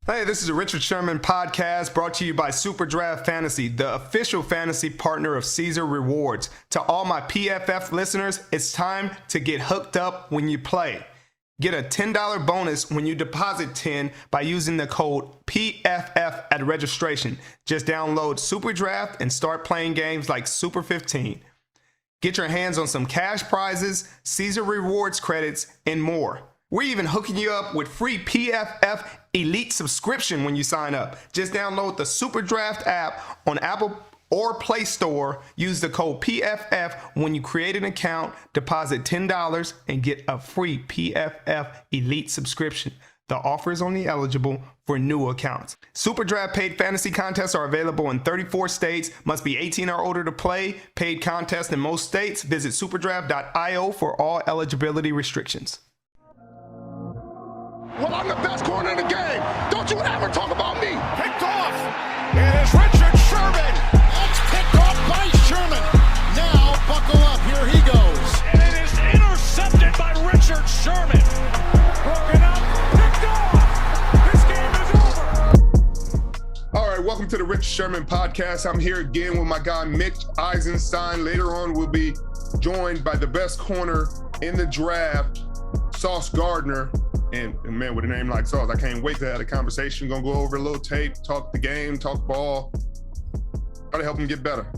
Hey, this is a Richard Sherman podcast brought to you by SuperDraft Fantasy, the official fantasy partner of Caesar Rewards. To all my PFF listeners, it's time to get hooked up when you play. Get a $10 bonus when you deposit 10 by using the code PFF at registration. Just download SuperDraft and start playing games like Super 15. Get your hands on some cash prizes, Caesar Rewards credits, and more. We're even hooking you up with free PFF Elite subscription when you sign up. Just download the SuperDraft app on Apple or Play Store. Use the code PFF when you create an account, deposit $10, and get a free PFF Elite subscription. The offer is only eligible for new accounts. SuperDraft paid fantasy contests are available in 34 states. Must be 18 or older to play. Paid contests in most states. Visit superdraft.io for all eligibility restrictions. Well, I'm the best corner in the game. Don't you ever talk about me. Picked off. It is Richard Sherman. It's picked off by Sherman. Now, buckle up. Here he goes. And it is intercepted by Richard Sherman. Broken up. Picked off. This game is over. All right, welcome to the Richard Sherman podcast. I'm here again with my guy, Mitch Eisenstein. Later on, we'll be joined by the best corner in the draft, Sauce Gardner. And man, with a name like Sauce, I can't wait to have a conversation. Gonna go over a little tape, talk the game, talk ball, try to help him get better.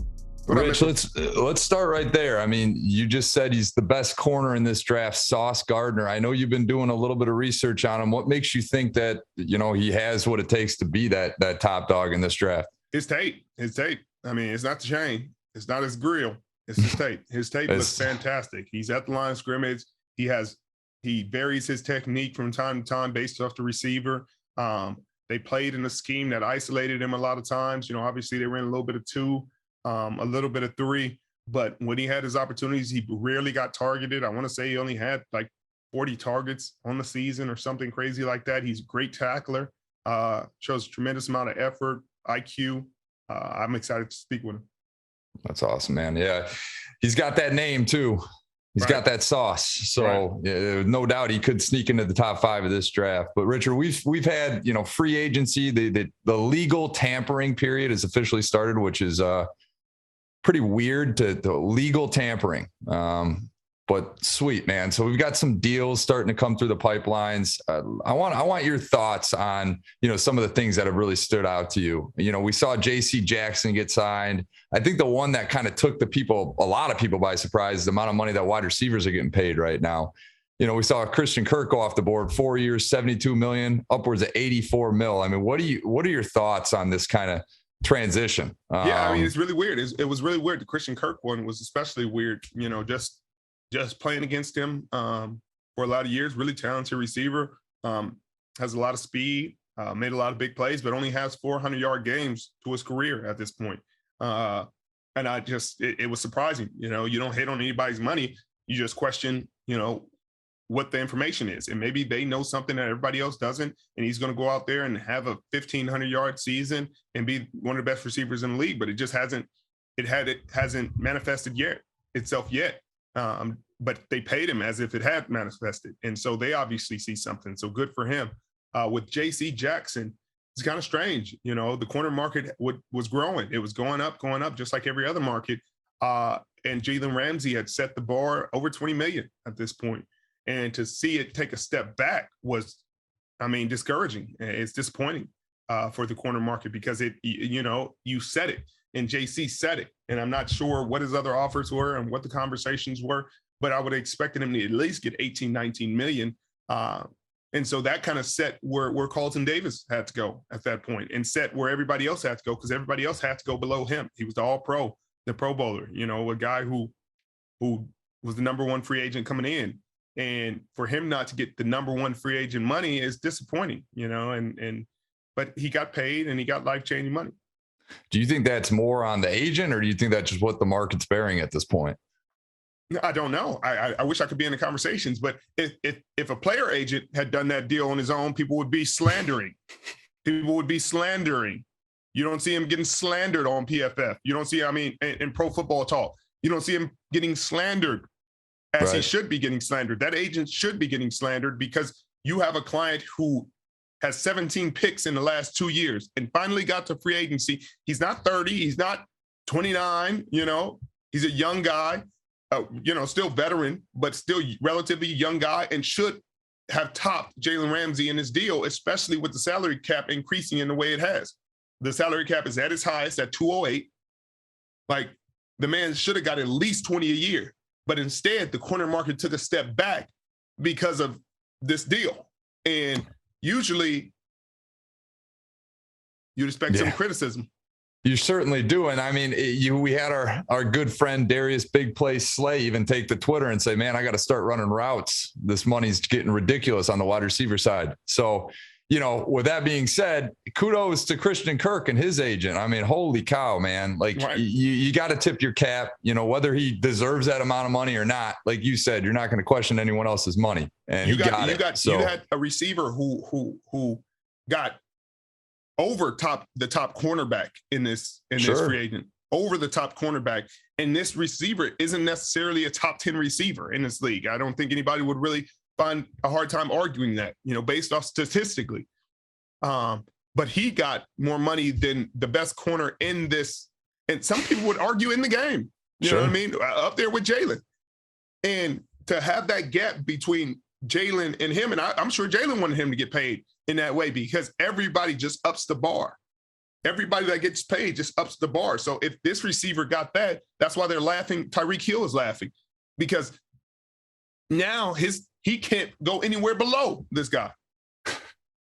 Rich, let's start right there. I mean, you just said he's the best corner in this draft, Sauce Gardner. I know you've been doing a little bit of research on him. What makes you think that, you know, he has what it takes to be that top dog in this draft? His tape. I mean, it's not the chain. It's not his grill. It's his tape. His tape looks fantastic. He's at the line of scrimmage. He varies his technique from time to time based off the receiver. They played in a scheme that isolated him a lot of times. You know, obviously they ran a little bit of 2, a little bit of 3, but when he had his opportunities, he rarely got targeted. I want to say he only had like 40 targets on the season or something crazy like that. He's a great tackler, shows a tremendous amount of effort, IQ. I'm excited to speak with him. That's awesome, man. Yeah, he's got that name too. He's got that sauce. So no doubt he could sneak into the top 5 of this draft. But Richard, we've had, you know, free agency, the legal tampering period has officially started, which is pretty weird to legal tampering. But sweet, man. So we've got some deals starting to come through the pipelines. I want your thoughts on, you know, some of the things that have really stood out to you. You know, we saw J.C. Jackson get signed. I think the one that kind of took a lot of people by surprise, is the amount of money that wide receivers are getting paid right now. You know, we saw Christian Kirk go off the board, 4 years, $72 million, upwards of $84 million. I mean, what are your thoughts on this kind of transition? Yeah, I mean, it's really weird. It was really weird. The Christian Kirk one was especially weird, you know, just playing against him for a lot of years. Really talented receiver, has a lot of speed, made a lot of big plays, but only has 400-yard games to his career at this point. And it was surprising. You know, you don't hit on anybody's money. You just question, you know, what the information is. And maybe they know something that everybody else doesn't. And he's going to go out there and have a 1,500-yard season and be one of the best receivers in the league. But it just hasn't manifested itself yet. But they paid him as if it had manifested. And so they obviously see something. So good for him. With J.C. Jackson, it's kind of strange. You know, the corner market was growing. It was going up, just like every other market. And Jalen Ramsey had set the bar over $20 million at this point. And to see it take a step back was, I mean, discouraging. It's disappointing for the corner market because you said it. And JC said it, and I'm not sure what his other offers were and what the conversations were, but I would have expected him to at least get 18, 19 million. And so that kind of set where Carlton Davis had to go at that point and set where everybody else had to go because everybody else had to go below him. He was the all-pro, the Pro Bowler, you know, a guy who was the number 1 free agent coming in. And for him not to get the number 1 free agent money is disappointing, you know, but he got paid and he got life-changing money. Do you think that's more on the agent, or do you think that's just what the market's bearing at this point? I don't know. I wish I could be in the conversations, but if a player agent had done that deal on his own, people would be slandering. You don't see him getting slandered on PFF. You don't see, I mean, in Pro Football Talk, you don't see him getting slandered as he should be getting slandered. That agent should be getting slandered because you have a client who has 17 picks in the last 2 years and finally got to free agency. He's not 30. He's not 29. He's a young guy, still veteran, but still relatively young guy, and should have topped Jalen Ramsey in his deal, especially with the salary cap increasing in the way it has. The salary cap is at its highest at 208. Like, the man should have got at least 20 a year, but instead the corner market took a step back because of this deal. And usually you'd expect some criticism. You certainly do. And I mean, we had our good friend Darius Big Play Slay even take to Twitter and say, man, I got to start running routes. This money's getting ridiculous on the wide receiver side. So, with that being said, kudos to Christian Kirk and his agent. I mean, holy cow, man. Like, right. you got to tip your cap, whether he deserves that amount of money or not. Like you said, you're not going to question anyone else's money. And you had a receiver who got over the top cornerback in this free agent, over the top cornerback. And this receiver isn't necessarily a top 10 receiver in this league. I don't think anybody would really find a hard time arguing that, based off statistically. But he got more money than the best corner in this. And some people would argue in the game, you know what I mean? Up there with Jalen. And to have that gap between Jalen and him, and I'm sure Jalen wanted him to get paid in that way, because everybody just ups the bar. Everybody that gets paid just ups the bar. So if this receiver got that, that's why they're laughing. Tyreek Hill is laughing, because now he can't go anywhere below this guy.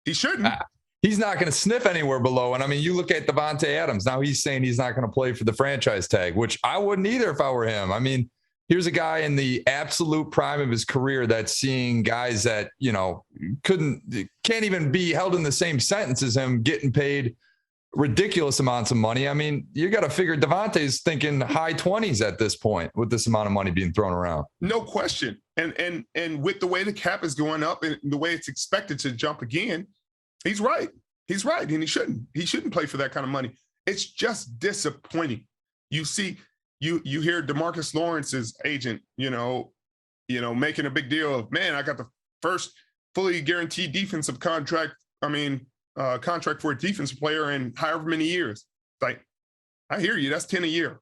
He shouldn't. He's not going to sniff anywhere below. And I mean, you look at Devontae Adams. Now he's saying he's not going to play for the franchise tag, which I wouldn't either if I were him. I mean, here's a guy in the absolute prime of his career that's seeing guys that, can't even be held in the same sentence as him getting paid ridiculous amounts of money. I mean, you got to figure Devontae's thinking high 20s at this point with this amount of money being thrown around. No question. And with the way the cap is going up and the way it's expected to jump again, he's right. He's right. And he shouldn't play for that kind of money. It's just disappointing. You see, you hear DeMarcus Lawrence's agent, making a big deal of, man, I got the first fully guaranteed defensive contract. Contract for a defensive player in however many years. Like, I hear you. That's 10 a year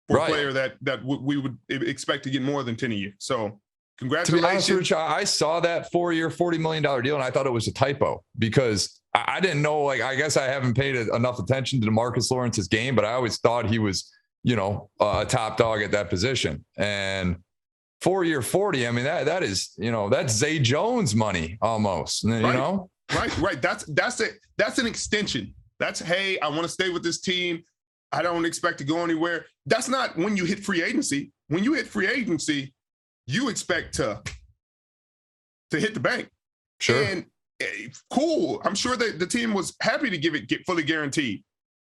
for a player that we would expect to get more than 10 a year. So congratulations. To be honest with you, I saw that 4-year, $40 million deal, and I thought it was a typo because I didn't know, I guess I haven't paid enough attention to DeMarcus Lawrence's game, but I always thought he was, a top dog at that position. And 4-year 40, I mean, that is, that's Zay Jones money almost, Right. That's it. That's an extension. That's, hey, I want to stay with this team. I don't expect to go anywhere. That's not when you hit free agency. When you hit free agency, you expect to hit the bank. Sure. And cool. I'm sure that the team was happy to get fully guaranteed.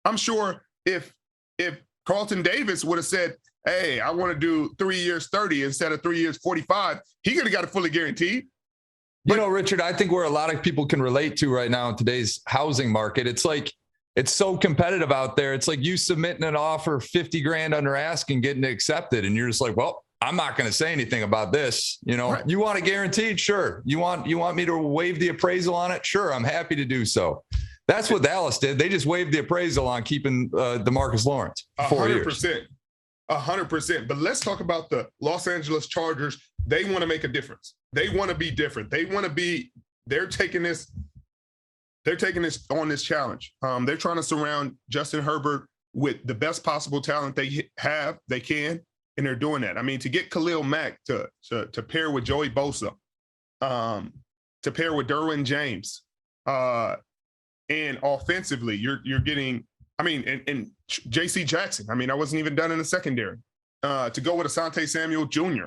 I'm sure if Carlton Davis would have said, hey, I want to do 3 years 30 instead of 3 years 45, he could have got it fully guaranteed. Richard, I think where a lot of people can relate to right now in today's housing market, it's like, it's so competitive out there. It's like you submitting an offer $50,000 under ask and getting it accepted. And you're just like, well, I'm not going to say anything about this. Right. You want it guaranteed? Sure. You want me to waive the appraisal on it? Sure. I'm happy to do so. That's what Dallas did. They just waived the appraisal on keeping DeMarcus Lawrence. 4 years. 100%. But let's talk about the Los Angeles Chargers. They want to make a difference. They want to be different. They're taking this on this challenge. They're trying to surround Justin Herbert with the best possible talent they can, and they're doing that. I mean, to get Khalil Mack to pair with Joey Bosa, to pair with Derwin James, and offensively, you're getting, and J.C. Jackson. I wasn't even done in the secondary. To go with Asante Samuel Jr.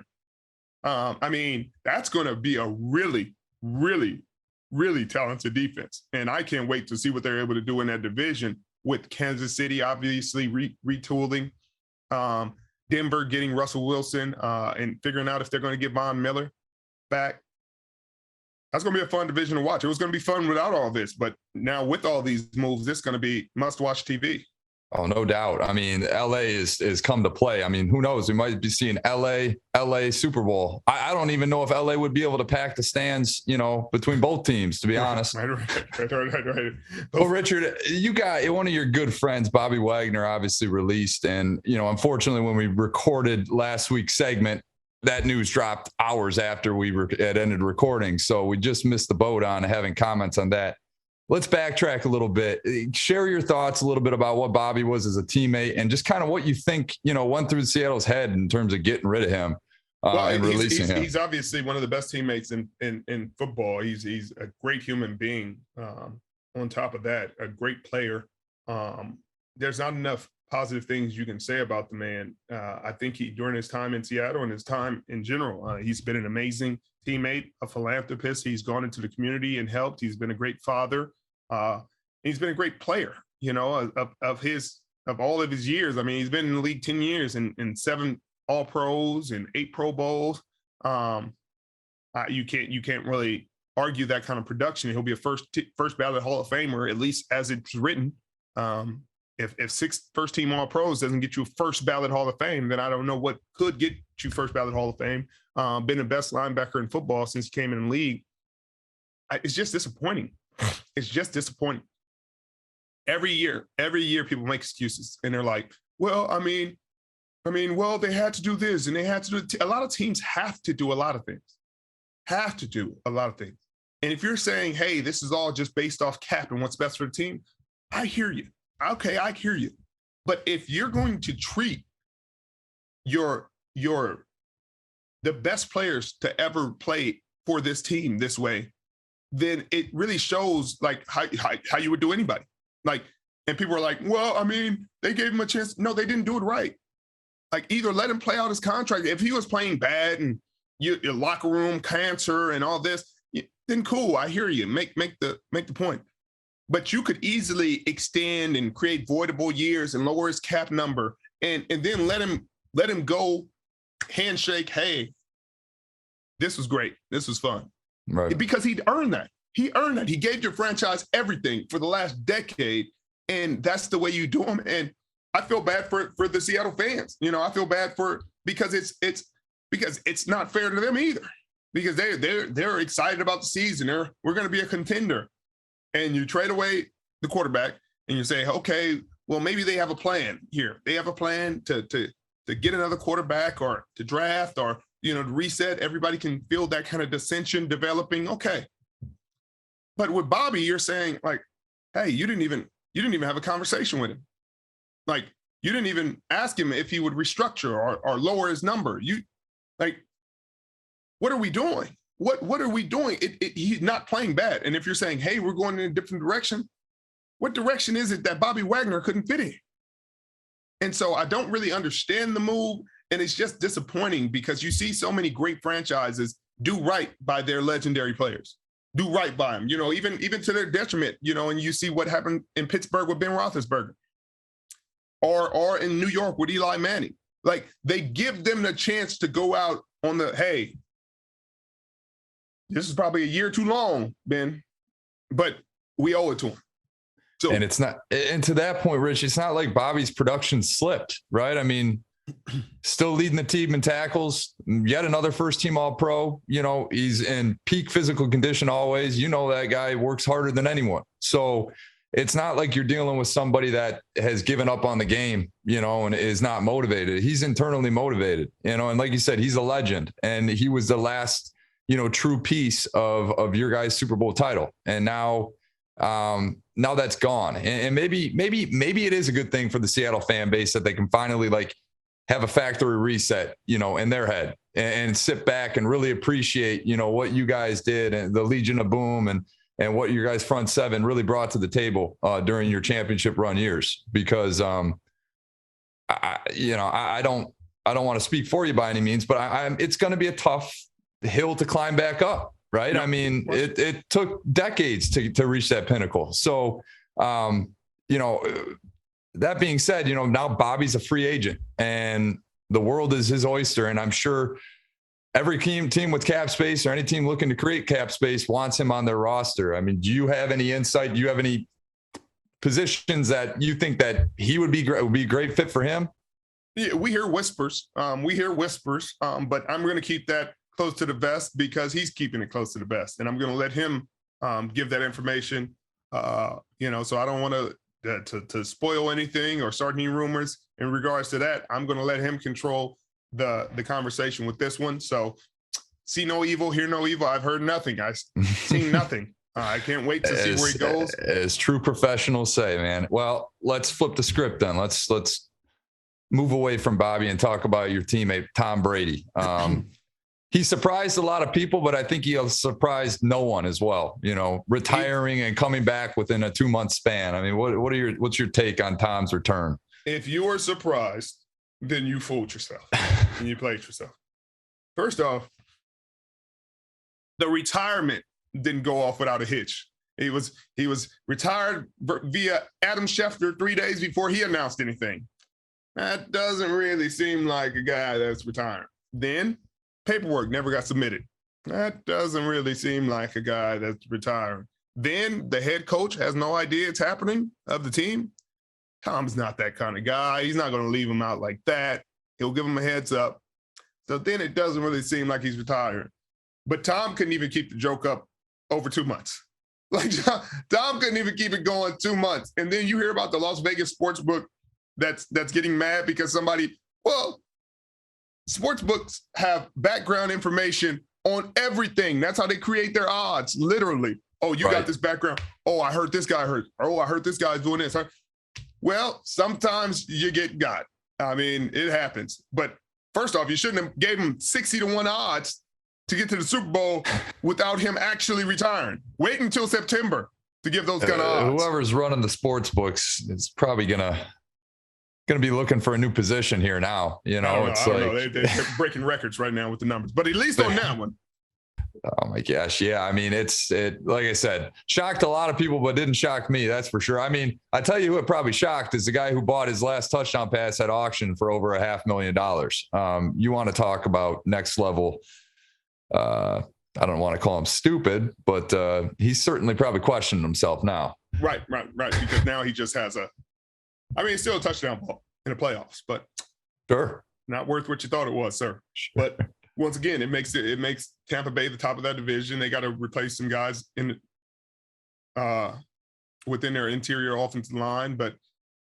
That's going to be a really, really, really talented defense. And I can't wait to see what they're able to do in that division with Kansas City, obviously retooling, Denver getting Russell Wilson, and figuring out if they're going to get Von Miller back. That's going to be a fun division to watch. It was going to be fun without all this, but now with all these moves, it's going to be must-watch TV. Oh, no doubt. I mean, LA is come to play. I mean, who knows? We might be seeing LA Super Bowl. I don't even know if LA would be able to pack the stands, between both teams, to be honest. Right. Well, Richard, you got one of your good friends, Bobby Wagner, obviously released. And, unfortunately, when we recorded last week's segment, that news dropped hours after we had ended recording. So we just missed the boat on having comments on that. Let's backtrack a little bit. Share your thoughts a little bit about what Bobby was as a teammate and just kind of what you think, went through Seattle's head in terms of getting rid of him and releasing him. He's obviously one of the best teammates in football. He's a great human being. On top of that, a great player. There's not enough positive things you can say about the man. I think during his time in Seattle and his time in general, he's been an amazing teammate, a philanthropist. He's gone into the community and helped. He's been a great father. He's been a great player, of all of his years. I mean, he's been in the league 10 years and 7 All-Pros and 8 Pro Bowls. You can't really argue that kind of production. He'll be a first ballot Hall of Famer, at least as it's written. If 6 first-team All-Pros doesn't get you a first ballot Hall of Fame, then I don't know what could get you first ballot Hall of Fame. Been the best linebacker in football since he came in the league. It's just disappointing. It's just disappointing. Every year, people make excuses, and they're like, well, they had to do this, and they had to do a lot of teams have to do a lot of things. And if you're saying, hey, this is all just based off cap and what's best for the team, I hear you. Okay, I hear you. But if you're going to treat the best players to ever play for this team this way, then it really shows like how you would do anybody. Like, and people are like, well, they gave him a chance. No, they didn't do it right. Like, either let him play out his contract. If he was playing bad and your locker room cancer and all this, then cool. I hear you. Make the point. But you could easily extend and create voidable years and lower his cap number and then let him go handshake. Hey, this was great. This was fun. Right. Because he'd earned that. He earned that. He gave your franchise everything for the last decade. And that's the way you do them. And I feel bad for the Seattle fans. I feel bad because it's not fair to them either. Because they're excited about the season. We're going to be a contender. And you trade away the quarterback and you say, okay, well, maybe they have a plan here. They have a plan to get another quarterback or to draft or, to reset. Everybody can feel that kind of dissension developing. Okay. But with Bobby, you're saying like, hey, you didn't even have a conversation with him. Like, you didn't even ask him if he would restructure or lower his number. What are we doing? What are we doing? He's not playing bad. And if you're saying, hey, we're going in a different direction, what direction is it that Bobby Wagner couldn't fit in? And so I don't really understand the move. And it's just disappointing because you see so many great franchises do right by their legendary players, do right by them, even to their detriment, and you see what happened in Pittsburgh with Ben Roethlisberger or in New York with Eli Manning. Like, they give them the chance to go out on hey, this is probably a year too long, Ben, but we owe it to him. So, and it's not, and to that point, Rich, it's not like Bobby's production slipped, right? Still leading the team in tackles, yet another first team All-Pro. He's in peak physical condition always. That guy works harder than anyone. So it's not like you're dealing with somebody that has given up on the game, and is not motivated. He's internally motivated, and like you said, he's a legend, and he was the last, true piece of your guys' Super Bowl title. And now that's gone. And maybe it is a good thing for the Seattle fan base that they can finally have a factory reset, in their head and sit back and really appreciate, what you guys did and the Legion of Boom and what your guys' front seven really brought to the table during your championship run years. Because I don't want to speak for you by any means, but it's going to be a tough hill to climb back up. Right. Yeah. It took decades to reach that pinnacle. So, that being said, now Bobby's a free agent and the world is his oyster. And I'm sure every team with cap space or any team looking to create cap space wants him on their roster. Do you have any insight? Do you have any positions that you think that he would be a great fit for him? Yeah, we hear whispers. But I'm going to keep that close to the vest because he's keeping it close to the vest, and I'm going to let him give that information. So I don't want to spoil anything or start any rumors in regards to that. I'm going to let him control the conversation with this one. So see no evil, hear no evil. I've heard nothing. I've seen nothing. I can't wait to see where he goes. As true professionals say, man. Well, let's flip the script then. Let's move away from Bobby and talk about your teammate, Tom Brady. He surprised a lot of people, but I think he surprised no one as well, retiring and coming back within a 2-month span. I mean, what's your take on Tom's return? If you were surprised, then you fooled yourself and you played yourself. First off, the retirement didn't go off without a hitch. He was retired via Adam Schefter 3 days before he announced anything. That doesn't really seem like a guy that's retiring. Then paperwork never got submitted. That doesn't really seem like a guy that's retiring. Then the head coach has no idea it's happening of the team. Tom's not that kind of guy. He's not going to leave him out like that. He'll give him a heads up. So then it doesn't really seem like he's retiring. But Tom couldn't even keep the joke up over 2 months. Like Tom couldn't even keep it going 2 months. And then you hear about the Las Vegas sportsbook that's getting mad because sportsbooks have background information on everything. That's how they create their odds, literally. Oh, you got this background. Oh, I heard this guy hurt. Oh, I heard this guy's doing this. Well, sometimes you get got. I mean, it happens. But first off, you shouldn't have gave him 60-1 odds to get to the Super Bowl without him actually retiring. Wait until September to give those kind of odds. Whoever's running the sports books is probably gonna be looking for a new position here now. I don't know. They're breaking records right now with the numbers, but at least on that one. Oh my gosh. Yeah. I mean, it like I said, shocked a lot of people, but didn't shock me. That's for sure. I mean, I tell you who it probably shocked is the guy who bought his last touchdown pass at auction for over $500,000. You want to talk about next level. I don't want to call him stupid, but he's certainly probably questioning himself now. Right. Because now he just has it's still a touchdown ball in the playoffs, but sure, not worth what you thought it was, sir. But once again, it makes Tampa Bay the top of that division. They got to replace some guys within their interior offensive line. But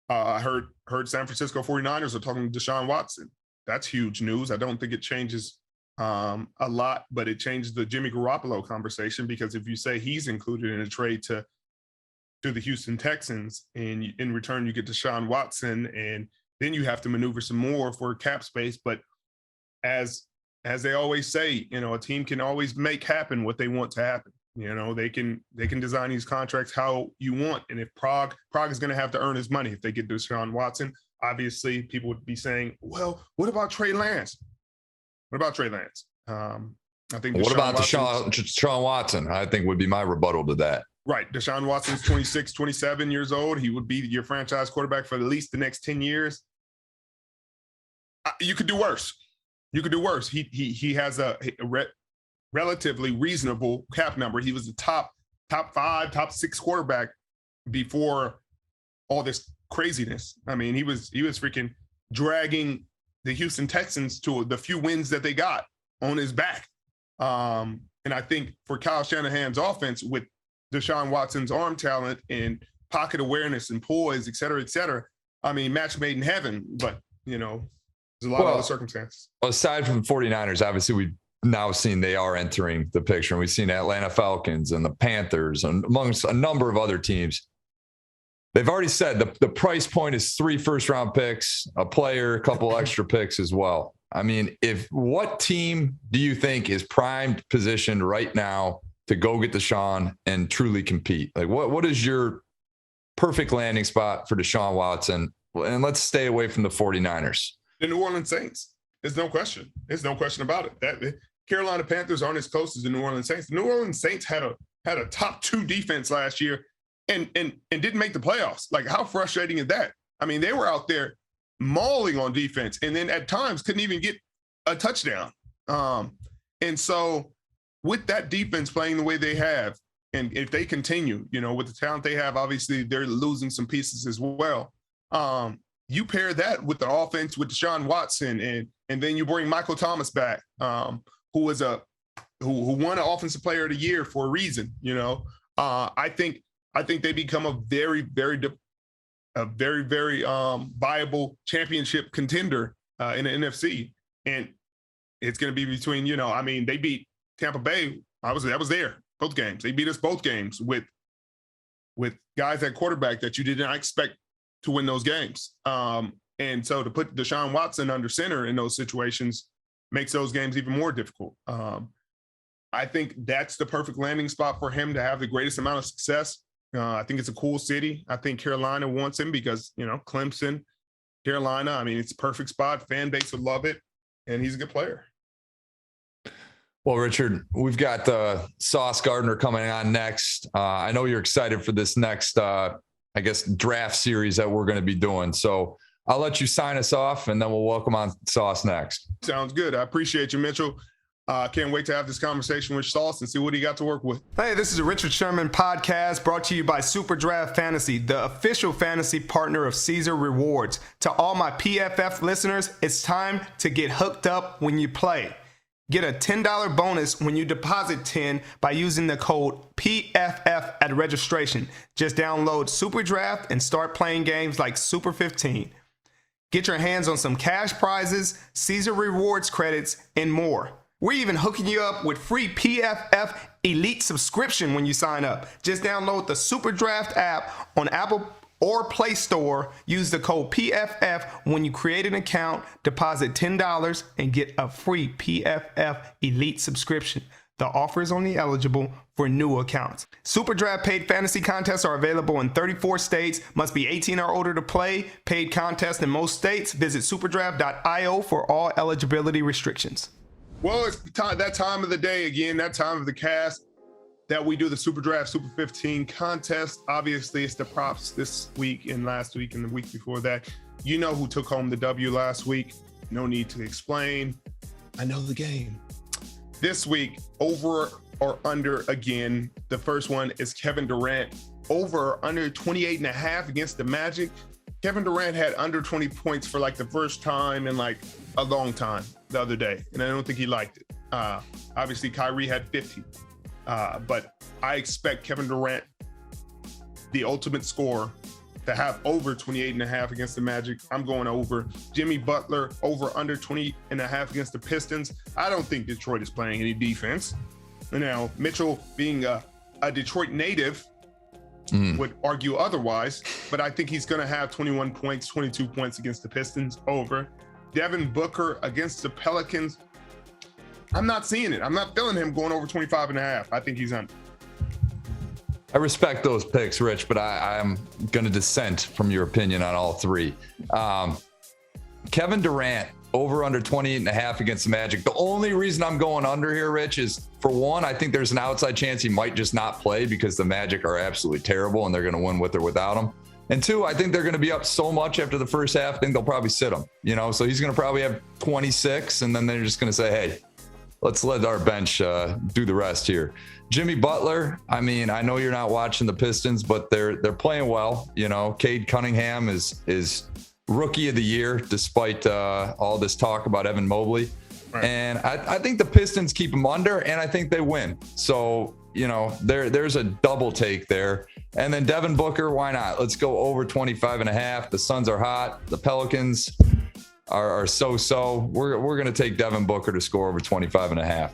I heard San Francisco 49ers are talking to Deshaun Watson. That's huge news. I don't think it changes a lot, but it changes the Jimmy Garoppolo conversation because if you say he's included in a trade to the Houston Texans and in return you get Deshaun Watson and then you have to maneuver some more for cap space. But as they always say, a team can always make happen what they want to happen. They can design these contracts how you want. And if Prague is going to have to earn his money if they get Deshaun Watson, obviously people would be saying, well, what about Trey Lance? I think what about Deshaun Watson? I think would be my rebuttal to that. Right. Deshaun Watson's 26, 27 years old. He would be your franchise quarterback for at least the next 10 years. You could do worse. He has a relatively reasonable cap number. He was the top 5, top 6 quarterback before all this craziness. I mean, he was freaking dragging the Houston Texans to the few wins that they got on his back. And I think for Kyle Shanahan's offense with Deshaun Watson's arm talent and pocket awareness and poise, et cetera, I mean, match made in heaven, but, there's a lot of other circumstances. Aside from the 49ers, obviously we've now seen they are entering the picture. And we've seen Atlanta Falcons and the Panthers and amongst a number of other teams. They've already said the price point is 3 first-round picks, a player, a couple extra picks as well. I mean, what team do you think is primed positioned right now to go get Deshaun and truly compete? Like, what is your perfect landing spot for Deshaun Watson? And let's stay away from the 49ers. The New Orleans Saints. There's no question. There's no question about it. That Carolina Panthers aren't as close as the New Orleans Saints. The New Orleans Saints had a top 2 defense last year and didn't make the playoffs. Like, how frustrating is that? I mean, they were out there mauling on defense and then at times couldn't even get a touchdown. And so with that defense playing the way they have, And if they continue, with the talent they have, obviously they're losing some pieces as well. You pair that with the offense with Deshaun Watson, and then you bring Michael Thomas back, who won an Offensive Player of the Year for a reason. I think they become a very, very viable championship contender in the NFC, and it's going to be between they beat Tampa Bay. That was there both games. They beat us both games with guys at quarterback that you did not expect to win those games. And so to put Deshaun Watson under center in those situations makes those games even more difficult. I think that's the perfect landing spot for him to have the greatest amount of success. I think it's a cool city. I think Carolina wants him because, Clemson, Carolina, it's a perfect spot. Fan base would love it, and he's a good player. Well, Richard, we've got Sauce Gardner coming on next. I know you're excited for this next, draft series that we're going to be doing. So I'll let you sign us off, and then we'll welcome on Sauce next. Sounds good. I appreciate you, Mitchell. Can't wait to have this conversation with Sauce and see what he got to work with. Hey, this is a Richard Sherman podcast brought to you by SuperDraft Fantasy, the official fantasy partner of Caesar Rewards. To all my PFF listeners, it's time to get hooked up when you play. Get a $10 bonus when you deposit 10 by using the code PFF at registration. Just download SuperDraft and start playing games like Super 15. Get your hands on some cash prizes, Caesar Rewards credits, and more. We're even hooking you up with free PFF Elite subscription when you sign up. Just download the SuperDraft app on Apple or Play Store. Use the code PFF when you create an account, deposit $10, and get a free PFF Elite subscription. The offer is only eligible for new accounts. SuperDraft paid fantasy contests are available in 34 states. Must be 18 or older to play. Paid contests in most states. Visit superdraft.io for all eligibility restrictions. Well, it's that time of the day again, that time of the cast that we do the SuperDraft Super 15 contest. Obviously, it's the props this week and last week and the week before that. You know who took home the W last week. No need to explain. I know the game. This week, over or under again. The first one is Kevin Durant. Over or under 28.5 against the Magic. Kevin Durant had under 20 points for the first time in a long time the other day, and I don't think he liked it. Obviously, Kyrie had 50, but I expect Kevin Durant, the ultimate scorer, to have over 28.5 against the Magic. I'm going over. Jimmy Butler, over under 20.5 against the Pistons. I don't think Detroit is playing any defense. Now, Mitchell being a Detroit native, would argue otherwise, but I think he's going to have 21 points, 22 points against the Pistons, over. Devin Booker against the Pelicans. I'm not seeing it. I'm not feeling him going over 25.5. I think he's under. I respect those picks, Rich, but I'm going to dissent from your opinion on all three. Kevin Durant, over under 28.5 against the Magic. The only reason I'm going under here, Rich, is for one, I think there's an outside chance he might just not play because the Magic are absolutely terrible and they're going to win with or without him. And two, I think they're going to be up so much after the first half, I think they'll probably sit him, so he's going to probably have 26 and then they're just going to say, hey, let's let our bench do the rest here. Jimmy Butler, I know you're not watching the Pistons, but they're playing well. Cade Cunningham is rookie of the year, despite all this talk about Evan Mobley. Right. And I think the Pistons keep them under, and I think they win. So, there's a double take there. And then Devin Booker, why not? Let's go over 25.5. The Suns are hot. The Pelicans are so-so. We're going to take Devin Booker to score over 25.5.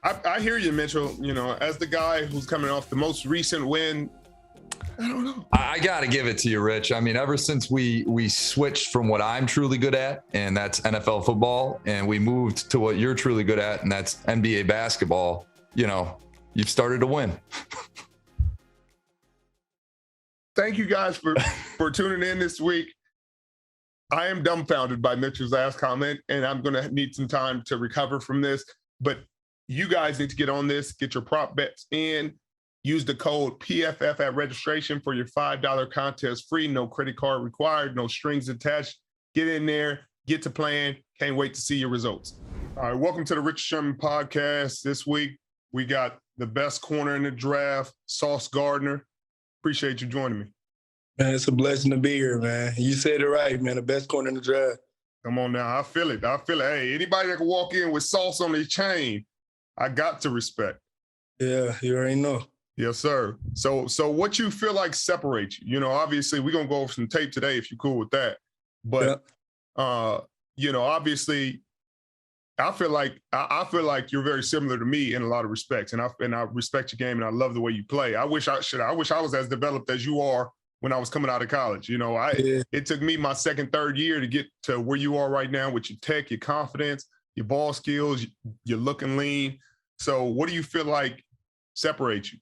I hear you, Mitchell. As the guy who's coming off the most recent win, I don't know. I got to give it to you, Rich. Ever since we switched from what I'm truly good at, and that's NFL football, and we moved to what you're truly good at, and that's NBA basketball, you've started to win. Thank you guys for tuning in this week. I am dumbfounded by Mitchell's last comment, and I'm going to need some time to recover from this. But you guys need to get on this, get your prop bets in. Use the code PFF at registration for your $5 contest free. No credit card required, no strings attached. Get in there, get to playing. Can't wait to see your results. All right, welcome to the Rich Sherman podcast. This week, we got the best corner in the draft, Sauce Gardner. Appreciate you joining me. Man, it's a blessing to be here, man. You said it right, man. The best corner in the draft. Come on now. I feel it. Hey, anybody that can walk in with sauce on their chain, I got to respect. Yeah, you already know. Yes, sir. So what you feel like separates you? You know, obviously we're gonna go over some tape today if you're cool with that. But you know, obviously I feel like you're very similar to me in a lot of respects. And I respect your game and I love the way you play. I wish I was as developed as you are when I was coming out of college. You know, it took me my second, third year to get to where you are right now with your tech, your confidence, your ball skills, you're looking lean. So what do you feel like separates you?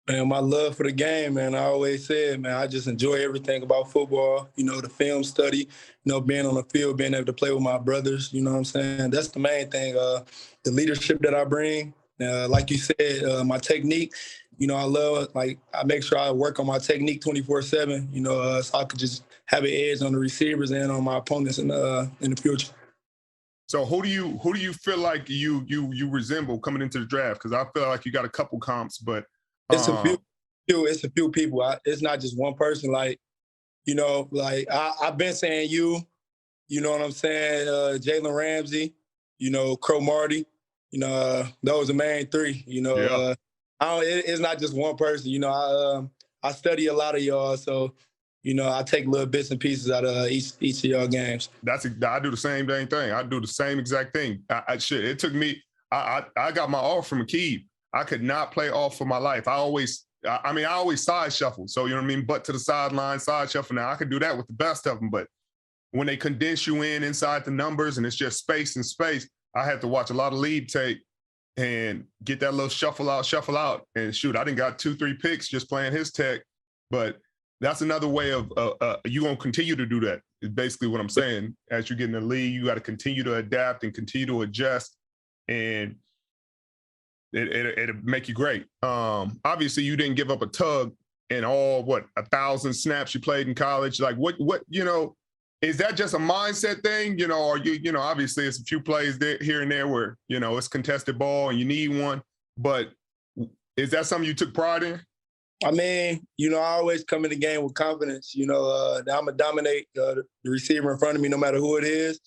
Man, my love for the game, man. I always said, man, I just enjoy everything about football. You know, the film study, you know, being on the field, being able to play with my brothers, you know what I'm saying? That's the main thing. The leadership that I bring, like you said, my technique, you know, I love, like, I make sure I work on my technique 24/7, you know, so I could just have an edge on the receivers and on my opponents in the future. So who do you feel like you resemble coming into the draft? Because I feel like you got a couple comps, but it's a few people. It's not just one person. Like, you know, like I've been saying you know what I'm saying? Jalen Ramsey, you know, Crow Marty, you know, those are the main three. You know, it's not just one person. You know, I study a lot of y'all, so you know, I take little bits and pieces out of each of y'all games. I do the same dang thing. I do the same exact thing. It took me. I got my off from Akeem. I could not play off for my life. I always side shuffle. So, you know what I mean? Butt to the sideline, side shuffle. Now, I could do that with the best of them. But when they condense you inside the numbers and it's just space and space, I had to watch a lot of lead tape and get that little shuffle out. And shoot, I done got 2-3 picks just playing his tech. But that's another way of you going to continue to do that is basically what I'm saying. As you get in the league, you got to continue to adapt and continue to adjust. And it'll make you great. Obviously, you didn't give up a tug in all 1,000 snaps you played in college. Like what you know, is that just a mindset thing? You know, or you know, obviously it's a few plays there, here and there where you know it's contested ball and you need one. But is that something you took pride in? I mean, you know, I always come in the game with confidence. You know, that I'm gonna dominate the receiver in front of me, no matter who it is.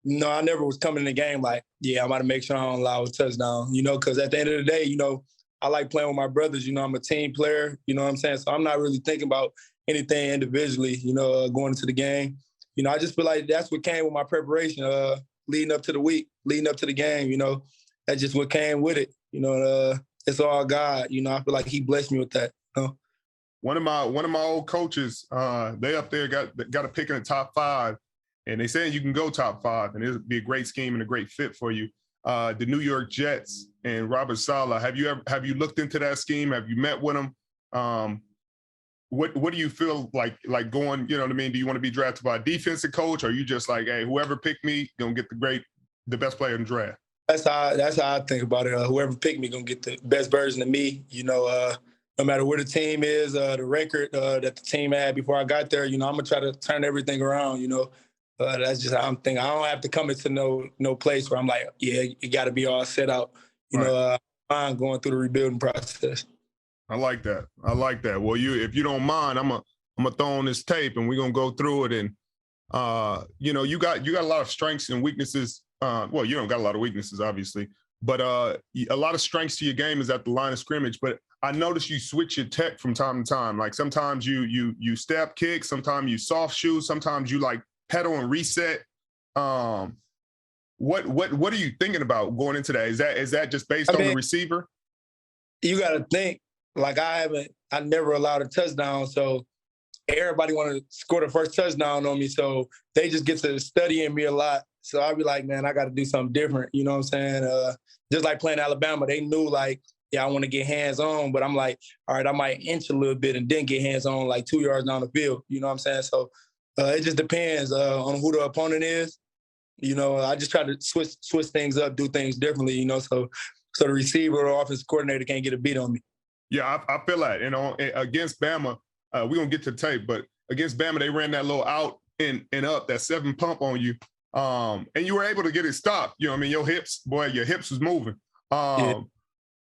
No, I never was coming in the game like, yeah, I'm about to make sure I don't allow a touchdown, you know, because at the end of the day, you know, I like playing with my brothers. You know, I'm a team player, you know what I'm saying? So I'm not really thinking about anything individually, you know, going into the game. You know, I just feel like that's what came with my preparation leading up to the week, leading up to the game, you know. That's just what came with it. You know, it's all God. You know, I feel like he blessed me with that, you know. One of my old coaches, they up there got a pick in the top 5. And they said you can go top 5, and it'd be a great scheme and a great fit for you. The New York Jets and Robert Saleh. Have you looked into that scheme? Have you met with them? What do you feel like going? You know what I mean? Do you want to be drafted by a defensive coach, or are you just like, hey, whoever picked me gonna get the best player in the draft? That's how I think about it. Whoever picked me gonna get the best version of me. You know, no matter where the team is, the record that the team had before I got there. You know, I'm gonna try to turn everything around. You know. That's just how I'm thinking. I don't have to come into no place where I'm like, yeah, you got to be all set out. You know, I'm going through the rebuilding process. I like that. Well, if you don't mind, I'm gonna throw on this tape and we're gonna go through it. And you know, you got a lot of strengths and weaknesses. Well, you don't got a lot of weaknesses, obviously, but a lot of strengths to your game is at the line of scrimmage. But I noticed you switch your tech from time to time. Like sometimes you step kick, sometimes you soft shoe, sometimes you like pedal and reset. What are you thinking about going into that? Is that just based on the receiver? You got to think. Like I never allowed a touchdown, so everybody want to score the first touchdown on me. So they just get to studying me a lot. So I'll be like, man, I got to do something different. You know what I'm saying? Just like playing Alabama, they knew like, yeah, I want to get hands on, but I'm like, all right, I might inch a little bit and then get hands on like 2 yards down the field. You know what I'm saying? So it just depends on who the opponent is. You know, I just try to switch things up, do things differently, you know, so the receiver or offensive coordinator can't get a beat on me. Yeah, I feel that. You know, against Bama, we're going to get to the tape, but against Bama, they ran that little out and up, that 7 pump on you. And you were able to get it stopped. You know what I mean? Your hips was moving.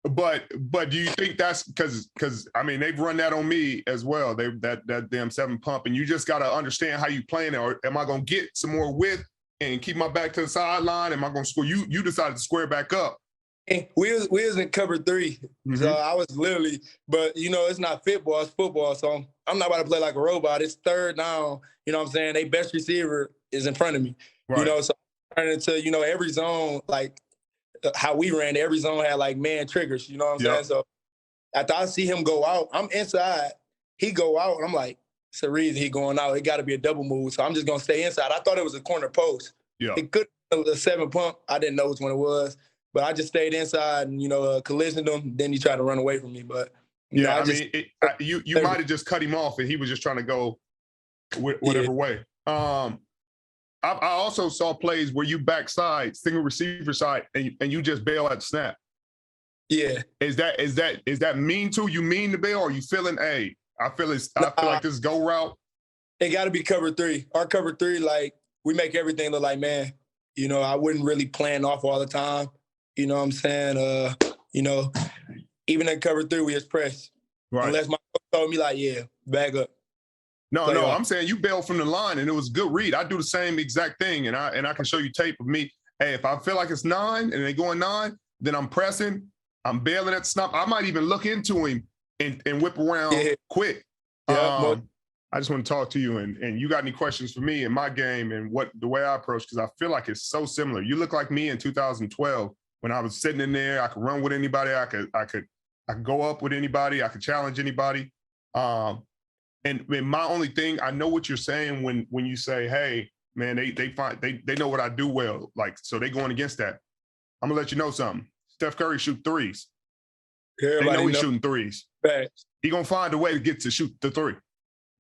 But do you think that's because I mean they've run that on me as well? They that damn 7 pump, and you just got to understand how you playing it. Or am I gonna get some more width and keep my back to the sideline? Am I gonna square? You decided to square back up. We was in cover 3, so I was literally. But it's not football; it's football. So I'm not about to play like a robot. It's 3rd down. You know what I'm saying? Their best receiver is in front of me. Right. So I turn into every zone like. How we ran, every zone had like man triggers, you know what I'm saying? So after I see him go out, I'm inside, he go out, and I'm like, it's a reason he going out. It got to be a double move, so I'm just going to stay inside. I thought it was a corner post. Yeah. It could have been a 7 pump. I didn't know which one it was, but I just stayed inside and, collisioned him. Then he tried to run away from me, but you might have just cut him off, and he was just trying to go whatever way. I also saw plays where you backside, single receiver side, and you just bail at the snap. Yeah. Is that mean to you? Mean to bail, or you feeling? Hey, I feel like this go route. It got to be cover 3. Our cover 3, like we make everything look like man. I wouldn't really plan off all the time. You know what I'm saying? Even in cover 3, we just press. Right. Unless my coach told me like, yeah, back up. No, I'm saying you bailed from the line, and it was a good read. I do the same exact thing, and I can show you tape of me. Hey, if I feel like it's 9 and they going 9, then I'm pressing. I'm bailing at the snap. I might even look into him and whip around quick. Yeah, I just want to talk to you, and you got any questions for me in my game and the way I approach, because I feel like it's so similar. You look like me in 2012 when I was sitting in there. I could run with anybody. I could go up with anybody. I could challenge anybody. And my only thing, I know what you're saying when you say, hey, man, they know what I do well. Like, so they going against that. I'm gonna let you know something. Steph Curry shoot threes. They know he's shooting threes. Right. He gonna find a way to get to shoot the 3.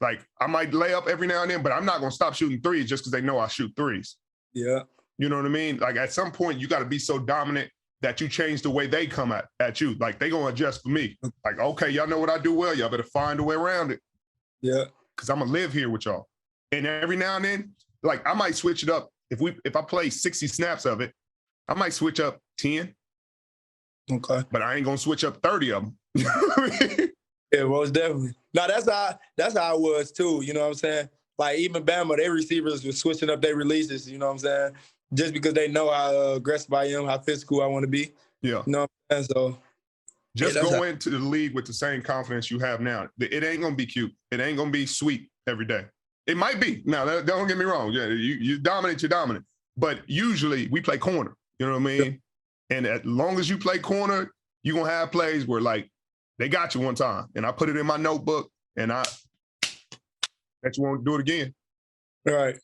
Like, I might lay up every now and then, but I'm not gonna stop shooting threes just because they know I shoot threes. Yeah. You know what I mean? Like, at some point, you got to be so dominant that you change the way they come at you. Like, they gonna adjust for me. Like, okay, y'all know what I do well. Y'all better find a way around it. Yeah. Because I'm gonna live here with y'all. And every now and then, like, I might switch it up. If I play 60 snaps of it, I might switch up 10. Okay. But I ain't gonna switch up 30 of them. Yeah, most definitely. No, that's how I was too. You know what I'm saying? Like even Bama, their receivers were switching up their releases. You know what I'm saying? Just because they know how aggressive I am, how physical I want to be. Yeah. You know what I'm saying? So just go into the league with the same confidence you have now. It ain't gonna be cute. It ain't gonna be sweet every day. It might be. Now, don't get me wrong. Yeah, you dominant, you're dominant. But usually we play corner. You know what I mean? Yeah. And as long as you play corner, you're gonna have plays where like they got you one time, and I put it in my notebook, and I bet you won't do it again. Right.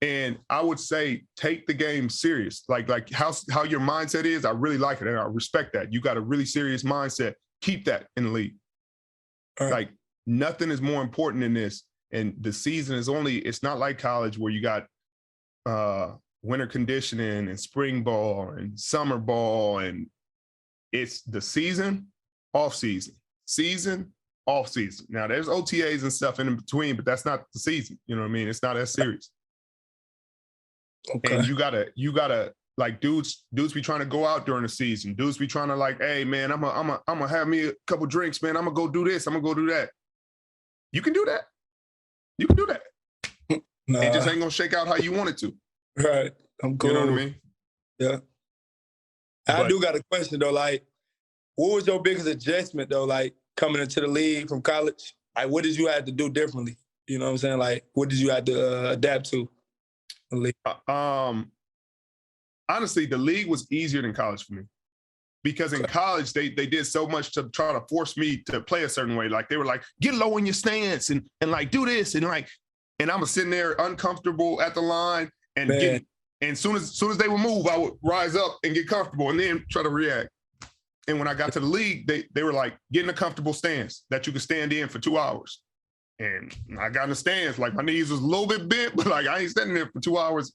And I would say take the game serious. Like how your mindset is, I really like it, and I respect that. You got a really serious mindset. Keep that in the league. Right. Like nothing is more important than this. And the season is it's not like college where you got winter conditioning and spring ball and summer ball, and it's the season, off season. Season, off season. Now there's OTAs and stuff in between, but that's not the season. You know what I mean? It's not as serious. Okay. And you gotta like dudes be trying to go out during the season. Dudes be trying to like, hey man, I'm gonna have me a couple drinks, man. I'm gonna go do this. I'm gonna go do that. You can do that. You can do that. Nah. It just ain't gonna shake out how you want it to. Right. I'm cool. You know what I mean? Yeah. I do got a question though. Like, what was your biggest adjustment though? Like coming into the league from college, like what did you have to do differently? You know what I'm saying? Like, what did you have to adapt to? Honestly, the league was easier than college for me because in college they did so much to try to force me to play a certain way. Like they were like, get low in your stance and like do this and I'm sitting there uncomfortable at the line and soon as they would move, I would rise up and get comfortable and then try to react. And when I got to the league, they were like, get in a comfortable stance that you could stand in for 2 hours. And I got in the stands, like my knees was a little bit bent, but like I ain't standing there for 2 hours.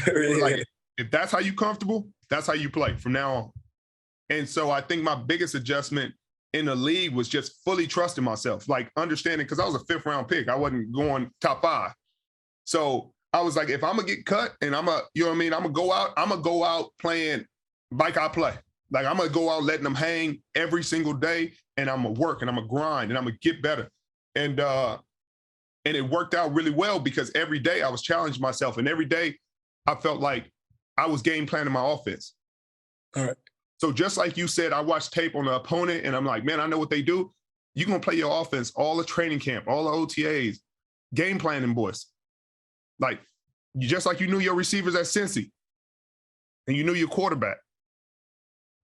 Like, if that's how you comfortable, that's how you play from now on. And so I think my biggest adjustment in the league was just fully trusting myself, like understanding, because I was a 5th round pick. I wasn't going top 5. So I was like, if I'm gonna get cut and you know what I mean? I'm gonna go out playing like I play. Like, I'm going to go out letting them hang every single day, and I'm going to work, and I'm going to grind, and I'm going to get better. And it worked out really well because every day I was challenging myself, and every day I felt like I was game planning my offense. All right. So just like you said, I watched tape on the opponent, and I'm like, man, I know what they do. You're going to play your offense all the training camp, all the OTAs, game planning, boys. Like, just like you knew your receivers at Cincy, and you knew your quarterback.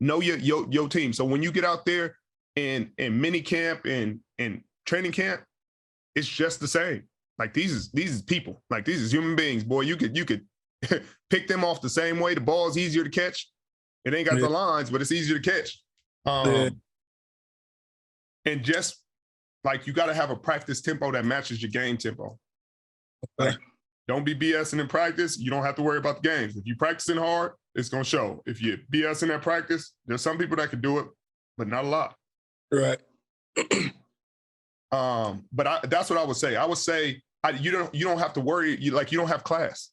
Know your team. So when you get out there in mini camp and training camp, it's just the same. Like, these is people. Like, these is human beings. Boy, you could pick them off the same way. The ball's easier to catch. It ain't got the lines, but it's easier to catch. And just like, you got to have a practice tempo that matches your game tempo. Like, don't be BSing in practice. You don't have to worry about the games. If you're practicing hard, it's going to show. If you're BSing at practice, there's some people that can do it, but not a lot. Right. But that's what I would say. I would say you don't have to worry. You don't have class.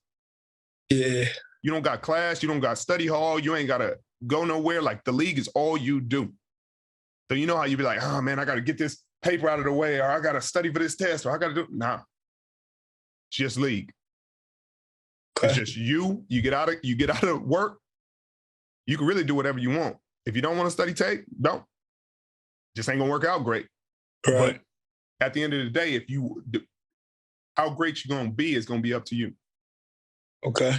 Yeah. You don't got class. You don't got study hall. You ain't got to go nowhere. Like, the league is all you do. So you know how you be like, oh man, I got to get this paper out of the way, or I got to study for this test, or I got to do. Nah. It's just league. Okay. It's just you get out of work. You can really do whatever you want. If you don't want to study tape, don't. Just ain't gonna work out great. Right. But at the end of the day, how great you're gonna be is gonna be up to you. Okay.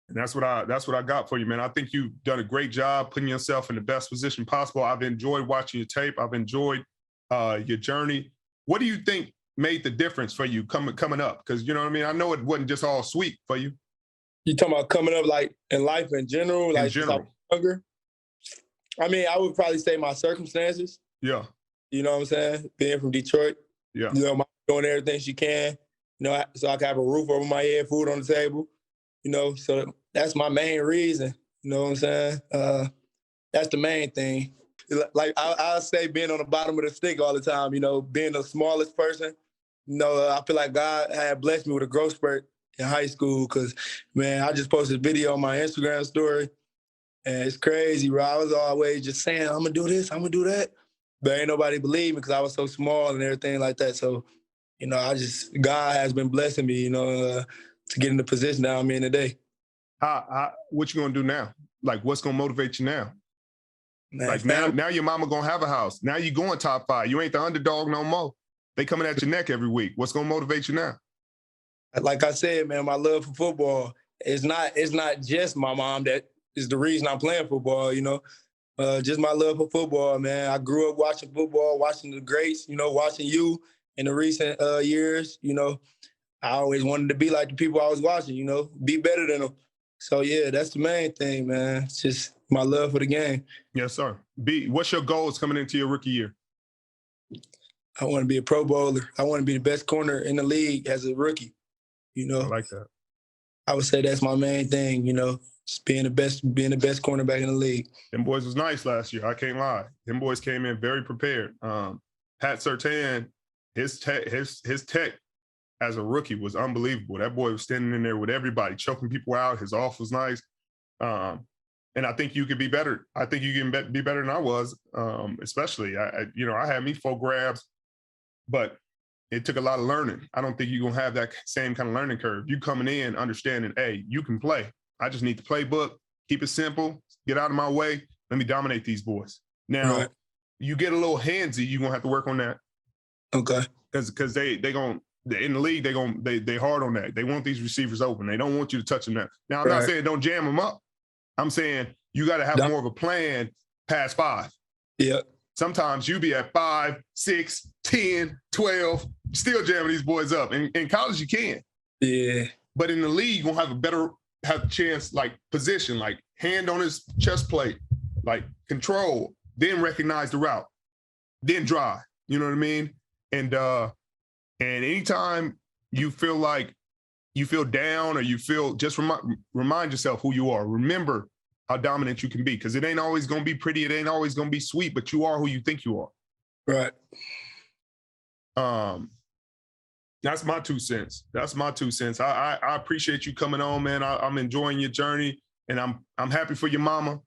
And that's what I got for you, man. I think you've done a great job putting yourself in the best position possible. I've enjoyed watching your tape. I've enjoyed your journey. What do you think made the difference for you coming up? Because, you know what I mean? I know it wasn't just all sweet for you. You talking about coming up, like, in life in general? Like, in general. Younger? I mean, I would probably say my circumstances. Yeah. You know what I'm saying? Being from Detroit. Yeah. You know, doing everything she can, you know, so I can have a roof over my head, food on the table, you know. So that's my main reason. You know what I'm saying? That's the main thing. Like, I'll say being on the bottom of the stick all the time, you know, being the smallest person. You know, I feel like God had blessed me with a growth spurt in high school because, man, I just posted a video on my Instagram story, and it's crazy, bro. I was always just saying, I'm going to do this, I'm going to do that. But ain't nobody believe me because I was so small and everything like that. So, you know, God has been blessing me, you know, to get in the position that I'm in today. What you going to do now? Like, what's going to motivate you now? Man, like, now your mama going to have a house. Now you going top 5. You ain't the underdog no more. They coming at your neck every week. What's going to motivate you now? Like I said, man, my love for football, it's not just my mom that is the reason I'm playing football, you know. Just my love for football, man. I grew up watching football, watching the greats, you know, watching you in the recent years, you know. I always wanted to be like the people I was watching, you know, be better than them. So, yeah, that's the main thing, man. It's just my love for the game. Yes, sir. What's your goals coming into your rookie year? I want to be a Pro Bowler. I want to be the best corner in the league as a rookie, you know. I like that. I would say that's my main thing, you know, just being the best cornerback in the league. Them boys was nice last year. I can't lie. Them boys came in very prepared. Pat Surtain, his tech as a rookie was unbelievable. That boy was standing in there with everybody, choking people out. His off was nice. And I think you could be better. I think you can be better than I was, especially. I had me 4 grabs, but it took a lot of learning. I don't think you're going to have that same kind of learning curve. You coming in understanding, hey, you can play. I just need the playbook, keep it simple, get out of my way, let me dominate these boys. Now, You get a little handsy, you're going to have to work on that. Okay. Because they going in the league, they hard on that. They want these receivers open. They don't want you to touch them. Now I'm not saying don't jam them up. I'm saying you got to have more of a plan past 5. Yeah. Sometimes you be at 5, 6, 10, 12, still jamming these boys up. In college, you can. Yeah. But in the league, you're going to have a chance, like position, like hand on his chest plate, like control, then recognize the route, then drive. You know what I mean? And anytime you feel like you feel down or you feel, just remind yourself who you are. Remember how dominant you can be, because it ain't always going to be pretty. It ain't always going to be sweet, but you are who you think you are. Right. That's my 2 cents. I appreciate you coming on, man. I'm enjoying your journey, and I'm happy for your mama.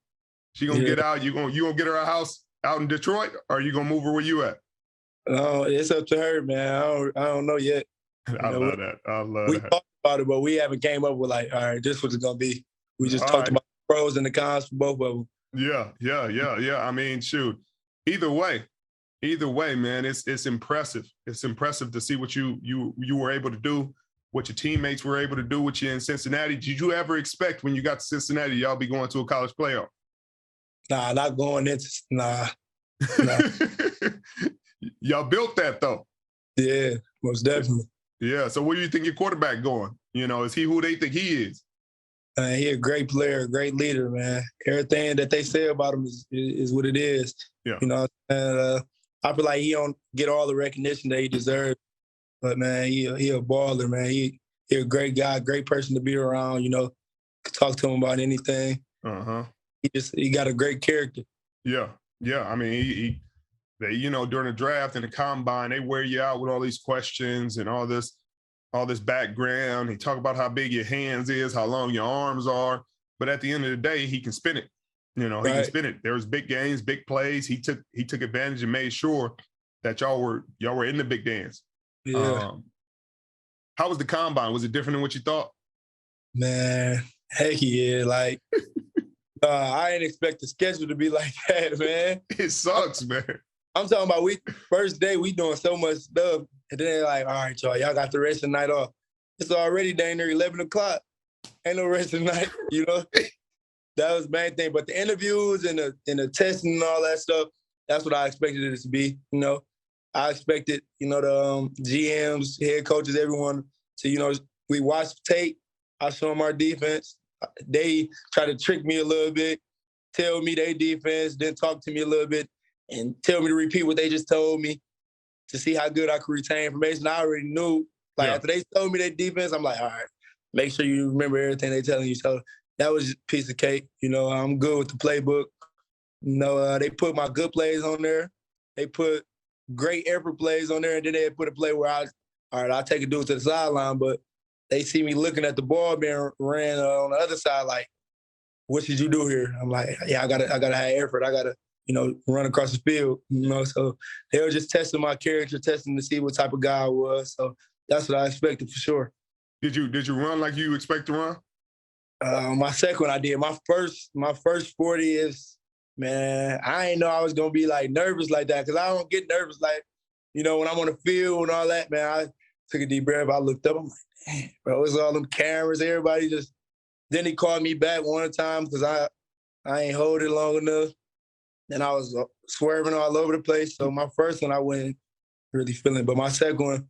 She gonna get out. You gonna get her a house out in Detroit, or are you gonna move her where you at? It's up to her, man. I don't know yet. I love that. We talked about it, but we haven't came up with like, all right, this is what it's gonna be. We just talked about the pros and the cons for both of them. Yeah. I mean, shoot. Either way, man, it's impressive. It's impressive to see what you were able to do, what your teammates were able to do with you in Cincinnati. Did you ever expect when you got to Cincinnati, y'all be going to a college playoff? Nah, not going into nah. Y'all built that though. Yeah, most definitely. Yeah. So where do you think your quarterback going? You know, is he who they think he is? He a great player, a great leader, man. Everything that they say about him is what it is. Yeah. You know, and I feel like he don't get all the recognition that he deserves. But man, he a baller, man. He a great guy, great person to be around. You know, could talk to him about anything. He got a great character. Yeah. I mean, they, you know, during the draft and the combine, they wear you out with all these questions and all this background. He talk about how big your hands is, how long your arms are. But at the end of the day, he can spin it. You know, he can spin it. There was big games, big plays. He took advantage and made sure that y'all were in the big dance. Yeah. How was the combine? Was it different than what you thought? Man, heck yeah. Like, I didn't expect the schedule to be like that, man. It sucks, man. I'm talking about first day, we doing so much stuff. And then they're like, all right, y'all got the rest of the night off. It's already dang near 11 o'clock. Ain't no rest of the night, you know? That was the main thing. But the interviews and the testing and all that stuff, that's what I expected it to be, you know? I expected, you know, the GMs, head coaches, everyone to, you know, we watch tape. I show them our defense. They try to trick me a little bit, tell me their defense, then talk to me a little bit and tell me to repeat what they just told me to see how good I could retain information. I already knew. Like, after they told me their defense, I'm like, all right, make sure you remember everything they're telling you. So that was just a piece of cake. You know, I'm good with the playbook. You know, they put my good plays on there. They put great effort plays on there, and then they put a play where I'll take a dude to the sideline, but they see me looking at the ball being ran on the other side, like, what should you do here? I'm like, yeah, I gotta have effort. I gotta, you know, run across the field, you know. So they were just testing my character, testing to see what type of guy I was. So that's what I expected for sure. Did you run like you expect to run? My second one I did. My first 40 is, man, I didn't know I was gonna be like nervous like that, because I don't get nervous like, you know, when I'm on the field and all that, man. I took a deep breath. I looked up. I'm like, damn, bro, it's all them cameras. Everybody just. Then he called me back one time because I ain't hold it long enough. And I was swerving all over the place. So my first one I wasn't really feeling, but my second one,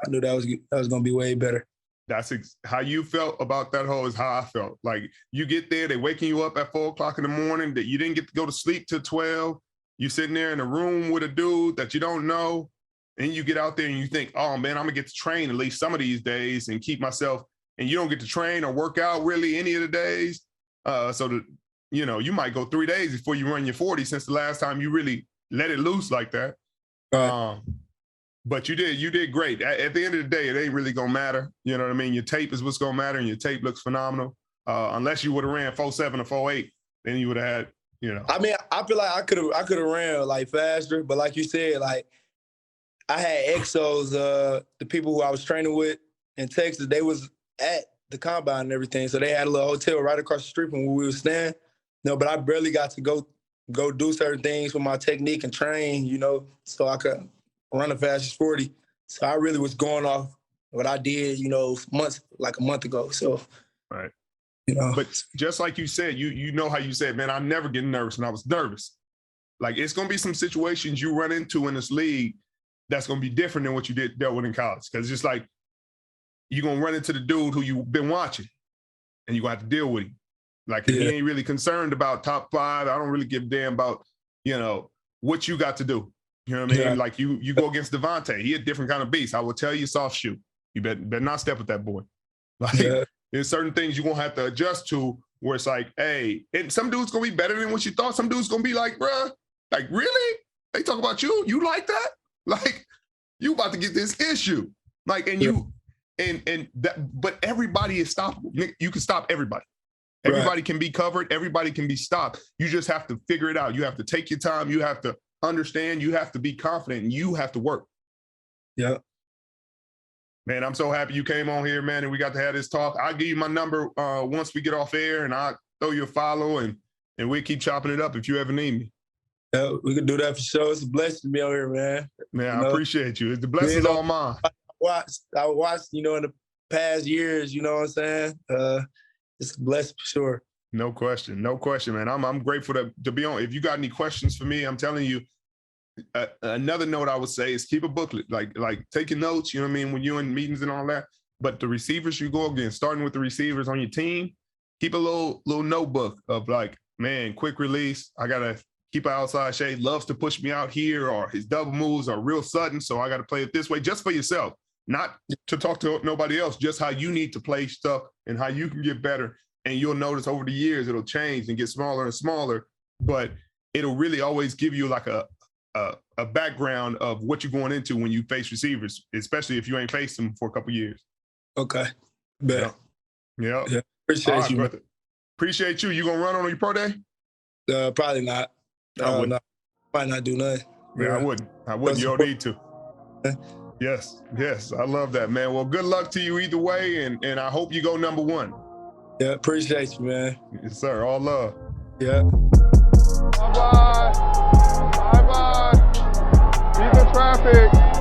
I knew that was gonna be way better. That's how you felt about that hole is how I felt. Like, you get there, they waking you up at 4 o'clock in the morning, that you didn't get to go to sleep till 12. You sitting there in a room with a dude that you don't know, and you get out there and you think, oh man, I'm gonna get to train at least some of these days and keep myself. And you don't get to train or work out really any of the days. So that, you know, you might go 3 days before you run your 40 since the last time you really let it loose like that. Right. But you did great. At the end of the day, it ain't really gonna matter. You know what I mean? Your tape is what's gonna matter, and your tape looks phenomenal. Unless you would have ran 4.7 or 4.8, then you would have had, you know. I mean, I feel like I could have ran like faster, but like you said, like I had exos, the people who I was training with in Texas, they was at the combine and everything. So they had a little hotel right across the street from where we were staying. No, but I barely got to go do certain things with my technique and train, you know, so I could run the fastest 40. So I really was going off what I did, you know, a month ago. So, right. You know. But just like you said, you know how you said, man, I'm never getting nervous, and I was nervous. Like, it's going to be some situations you run into in this league that's going to be different than what you dealt with in college. Because it's just like, you're going to run into the dude who you've been watching, and you're going to have to deal with him. Like, he ain't really concerned about top 5. I don't really give a damn about, you know, what you got to do. You know what I mean? Yeah. Like, you go against Devontae. He a different kind of beast. I will tell you, soft shoe. You better not step with that boy. Like, there's certain things you're going to have to adjust to where it's like, hey, and some dude's going to be better than what you thought. Some dude's going to be like, bruh, like, really? They talk about you? You like that? Like, you about to get this issue. Like, and you... And that, but everybody is stoppable. You can stop everybody. Everybody can be covered. Everybody can be stopped. You just have to figure it out. You have to take your time. You have to understand. You have to be confident, and you have to work. Yeah. Man, I'm so happy you came on here, man, and we got to have this talk. I'll give you my number once we get off air, and I'll throw you a follow, and we'll keep chopping it up if you ever need me. Yeah, we can do that for sure. It's a blessing to be on here, man. Man, I appreciate you. The blessing's all mine. I watched, in the past years, you know what I'm saying? It's a blessing for sure. No question, man. I'm grateful to be on. If you got any questions for me, I'm telling you. Another note I would say is keep a booklet, like taking notes. You know what I mean, when you're in meetings and all that. But the receivers you go against, starting with the receivers on your team, keep a little notebook of like, man, quick release. I gotta keep an outside shade. Loves to push me out here, or his double moves are real sudden, so I got to play it this way, just for yourself, not to talk to nobody else. Just how you need to play stuff and how you can get better. And you'll notice over the years it'll change and get smaller and smaller, but it'll really always give you like a background of what you're going into when you face receivers, especially if you ain't faced them for a couple years. Okay. Bet. Yeah. Appreciate you. Brother. Appreciate you. You gonna run on your pro day? Probably not. No. Might not do nothing. Yeah, I wouldn't. You don't need to. Yes. I love that, man. Well, good luck to you either way, and I hope you go number one. Yeah, appreciate you, man. Yes, sir. All love. Yeah. Bye-bye. Bye-bye. Be the traffic.